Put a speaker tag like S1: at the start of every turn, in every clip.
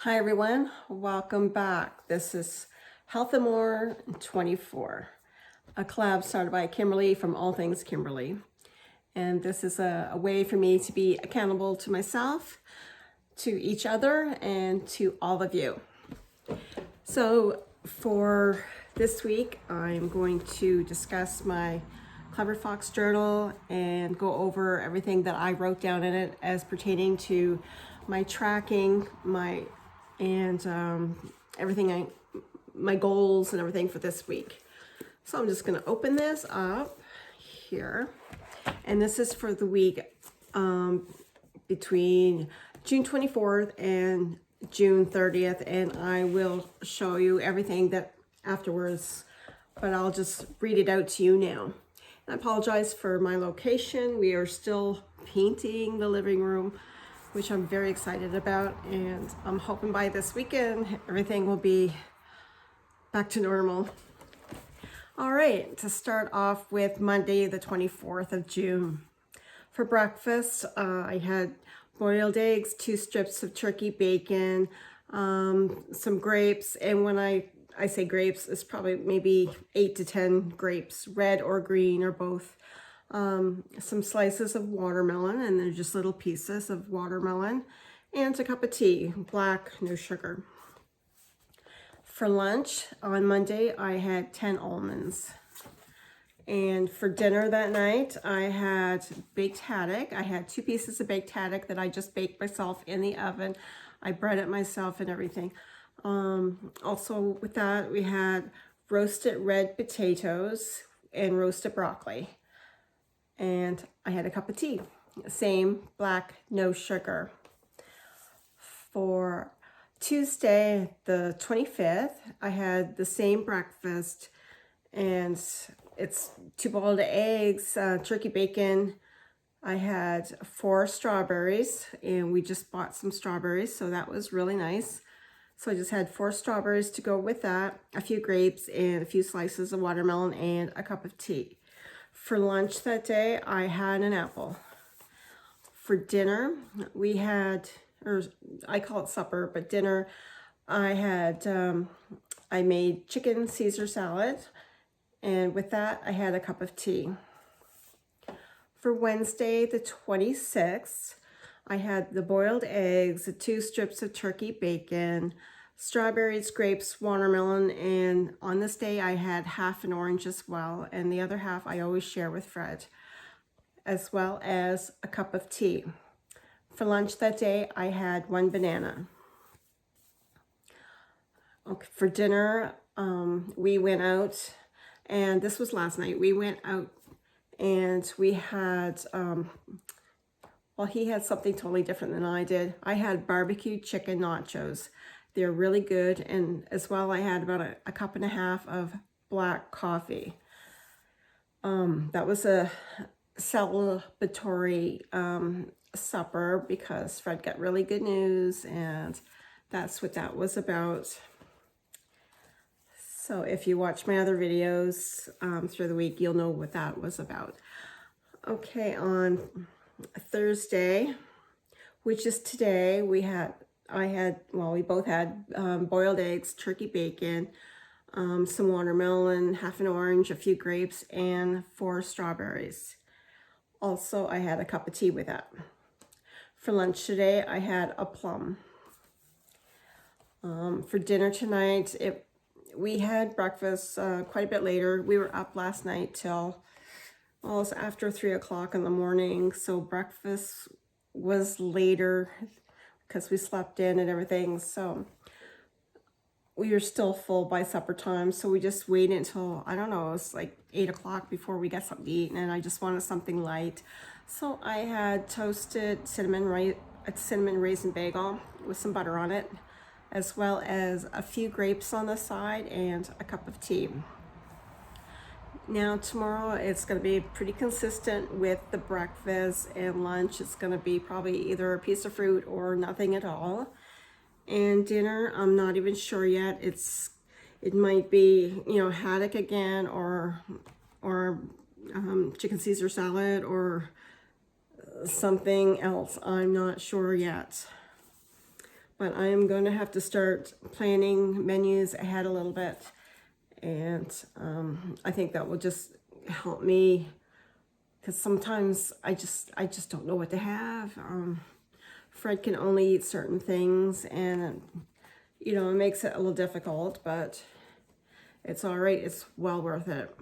S1: Hi everyone, welcome back. This is Health and More 24, a collab started by Kimberly from All Things Kimberly. And this is a way for me to be accountable to myself, to each other, and to all of you. So for this week, I'm going to discuss my Clever Fox journal and go over everything that I wrote down in it as pertaining to my tracking, everything, my goals and everything for this week. So I'm just going to open this up here, and this is for the week between June 24th and June 30th, and I will show you everything that afterwards, but I'll just read it out to you now. And I apologize for my location. We are still painting the living room, which I'm very excited about, and I'm hoping by this weekend everything will be back to normal. All right, to start off with Monday the 24th of June. For breakfast, I had boiled eggs, 2 strips of turkey bacon, some grapes, and when I say grapes, it's probably maybe 8 to 10 grapes, red or green or both. Some slices of watermelon, and they're just little pieces of watermelon, and a cup of tea, black, no sugar. For lunch on Monday, I had 10 almonds. And for dinner that night, I had baked haddock. I had 2 pieces of baked haddock that I just baked myself in the oven. I bread it myself and everything. Also with that, we had roasted red potatoes and roasted broccoli. And I had a cup of tea, same, black, no sugar. For Tuesday, the 25th, I had the same breakfast, and it's 2 boiled eggs, turkey bacon. I had 4 strawberries, and we just bought some strawberries, so that was really nice. So I just had 4 strawberries to go with that, a few grapes, and a few slices of watermelon, and a cup of tea. For lunch that day, I had an apple. For dinner, we had, or I call it supper, but dinner, I had, I made chicken Caesar salad, and with that, I had a cup of tea. For Wednesday, the 26th, I had the boiled eggs, the 2 strips of turkey bacon, strawberries, grapes, watermelon, and on this day I had half an orange as well, and the other half I always share with Fred, as well as a cup of tea. For lunch that day, I had 1 banana. Okay, for dinner, we went out, and this was last night. We went out and we had, well, he had something totally different than I did. I had barbecue chicken nachos. They're really good, and as well I had about a cup and a half of black coffee. That was a celebratory supper because Fred got really good news, and that's what that was about. So if you watch my other videos through the week, you'll know what that was about. Okay, on Thursday, which is today, we both had boiled eggs, turkey bacon, some watermelon, half an orange, a few grapes, and 4 strawberries. Also, I had a cup of tea with that. For lunch today, I had a plum. For dinner tonight, we had breakfast quite a bit later. We were up last night till almost after 3 o'clock in the morning, so breakfast was later because we slept in and everything. So we were still full by supper time, so we just waited until, I don't know, it was like 8 o'clock before we got something to eat, and I just wanted something light. So I had toasted cinnamon raisin bagel with some butter on it, as well as a few grapes on the side and a cup of tea. Now tomorrow it's going to be pretty consistent with the breakfast and lunch. It's going to be probably either a piece of fruit or nothing at all. And dinner, I'm not even sure yet. It might be, haddock again, or chicken Caesar salad, or something else. I'm not sure yet. but I am going to have to start planning menus ahead a little bit. And I think that will just help me, because sometimes I just don't know what to have. Fred can only eat certain things, and you know, it makes it a little difficult, but it's all right. It's well worth it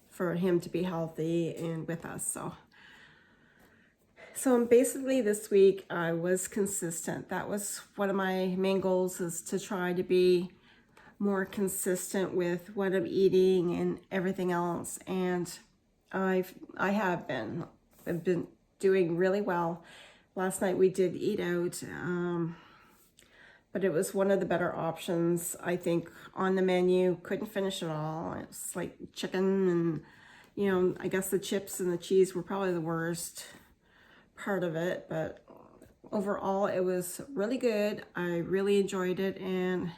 S1: for him to be healthy and with us. So basically this week I was consistent. That was one of my main goals, is to try to be more consistent with what I'm eating and everything else. And I've been doing really well. Last night we did eat out, but it was one of the better options, I think, on the menu. Couldn't finish it all. It was like chicken, and, you know, I guess the chips and the cheese were probably the worst part of it, but overall it was really good. I really enjoyed it, and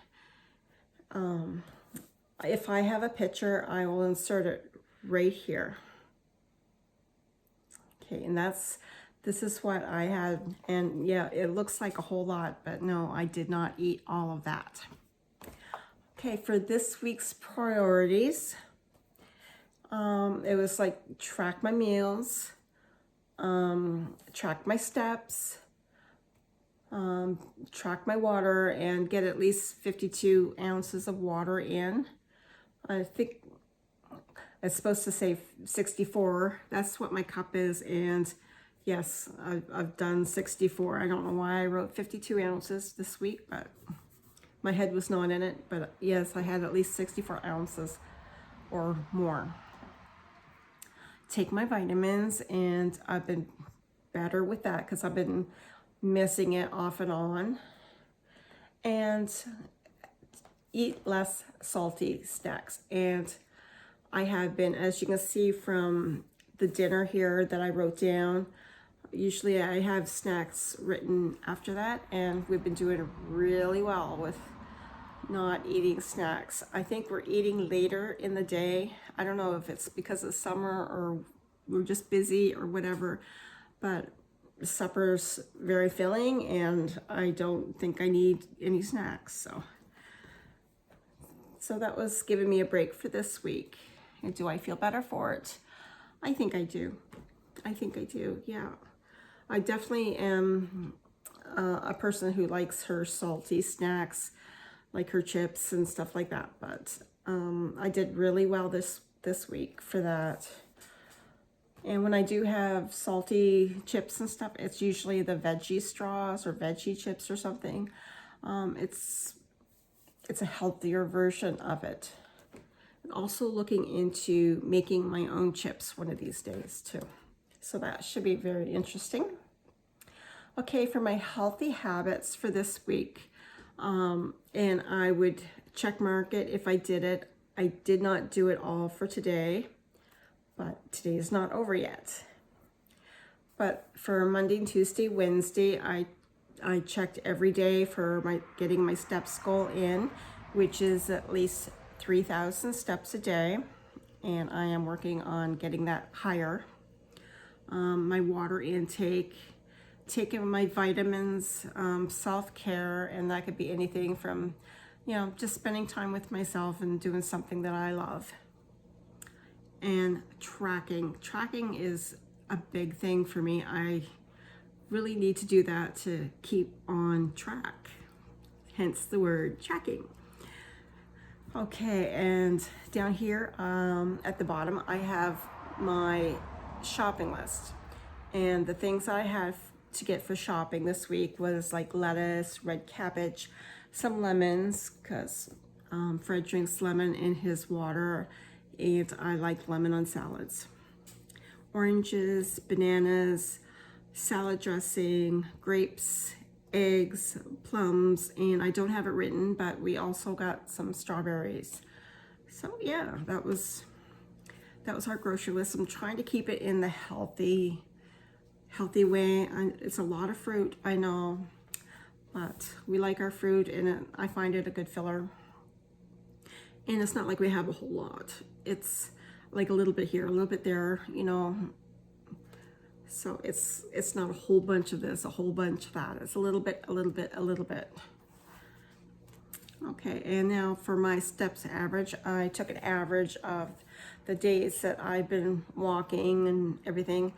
S1: if I have a picture, I will insert it right here. Okay, and this is what I had, and yeah, it looks like a whole lot, but no, I did not eat all of that. Okay, for this week's priorities, it was like track my meals, track my steps, track my water, and get at least 52 ounces of water in. I think it's supposed to say 64. That's what my cup is, and yes, I've done 64. I don't know why I wrote 52 ounces this week, but my head was not in it. But yes, I had at least 64 ounces or more. Take my vitamins, and I've been better with that because I've been missing it off and on. And eat less salty snacks. And I have been, as you can see from the dinner here that I wrote down, usually I have snacks written after that, and we've been doing really well with not eating snacks. I think we're eating later in the day. I don't know if it's because it's summer or we're just busy or whatever, but supper's very filling, and I don't think I need any snacks. So that was giving me a break for this week. And do I feel better for it? I think I do. I think I do, yeah. I definitely am a person who likes her salty snacks, like her chips and stuff like that. But I did really well this week for that. And when I do have salty chips and stuff, it's usually the veggie straws or veggie chips or something. It's a healthier version of it. And also looking into making my own chips one of these days too. So that should be very interesting. Okay, for my healthy habits for this week, and I would check mark it if I did it. I did not do it all for today, but today is not over yet. But for Monday, Tuesday, Wednesday, I checked every day for getting my steps goal in, which is at least 3,000 steps a day, and I am working on getting that higher. My water intake, taking my vitamins, self-care, and that could be anything from, you know, just spending time with myself and doing something that I love. And tracking is a big thing for me. I really need to do that to keep on track, hence the word tracking. Okay, and down here at the bottom I have my shopping list, and the things I have to get for shopping this week was like lettuce, red cabbage, some lemons, because Fred drinks lemon in his water, and I like lemon on salads, oranges, bananas, salad dressing, grapes, eggs, plums, and I don't have it written, but we also got some strawberries. So yeah, that was our grocery list. I'm trying to keep it in the healthy way. It's a lot of fruit, I know, but we like our fruit, and I find it a good filler. And it's not like we have a whole lot. It's like a little bit here, a little bit there, you know. So it's not a whole bunch of this, a whole bunch of that. It's a little bit, a little bit, a little bit. Okay, and now for my steps average, I took an average of the days that I've been walking and everything.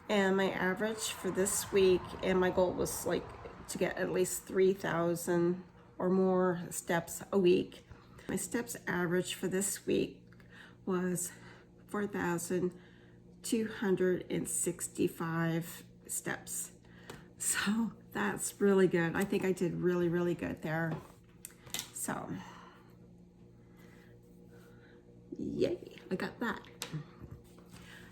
S1: And my average for this week, and my goal was like to get at least 3,000 or more steps a week. My steps average for this week was 4,265 steps. So that's really good. I think I did really, really good there. So, yay, I got that.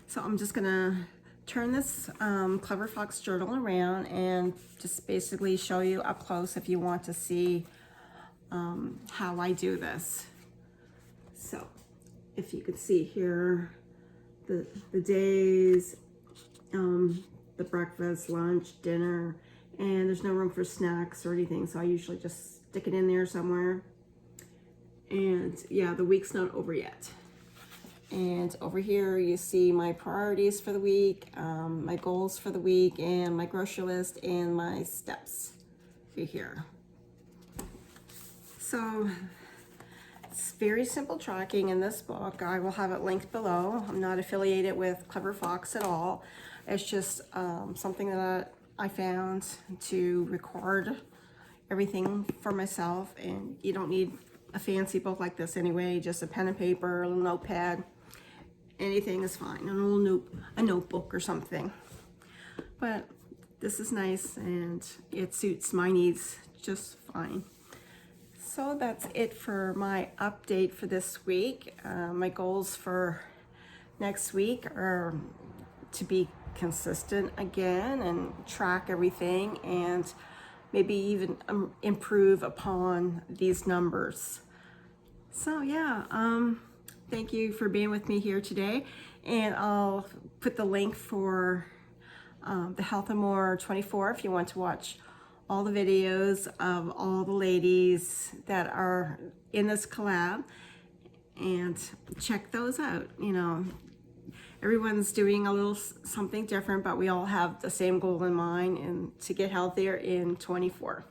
S1: So I'm just gonna turn this Clever Fox journal around and just basically show you up close if you want to see how I do this. So if you can see here, the days, the breakfast, lunch, dinner, and there's no room for snacks or anything, so I usually just stick it in there somewhere. And yeah, the week's not over yet. And over here you see my priorities for the week, my goals for the week, and my grocery list and my steps here. So it's very simple tracking in this book. I will have it linked below. I'm not affiliated with Clever Fox at all. It's just something that I found to record everything for myself, and you don't need a fancy book like this anyway. Just a pen and paper, a little notepad, anything is fine. A notebook or something. But this is nice and it suits my needs just fine. So that's it for my update for this week. My goals for next week are to be consistent again and track everything, and maybe even improve upon these numbers. So yeah, thank you for being with me here today, and I'll put the link for the Health and More 24 if you want to watch all the videos of all the ladies that are in this collab, and check those out. You know, everyone's doing a little something different, but we all have the same goal in mind, and to get healthier in 24.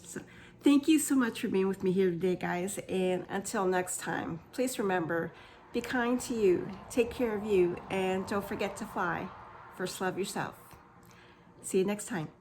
S1: So thank you so much for being with me here today, guys, and until next time, please remember, be kind to you, take care of you, and don't forget to fly. First, love yourself. See you next time.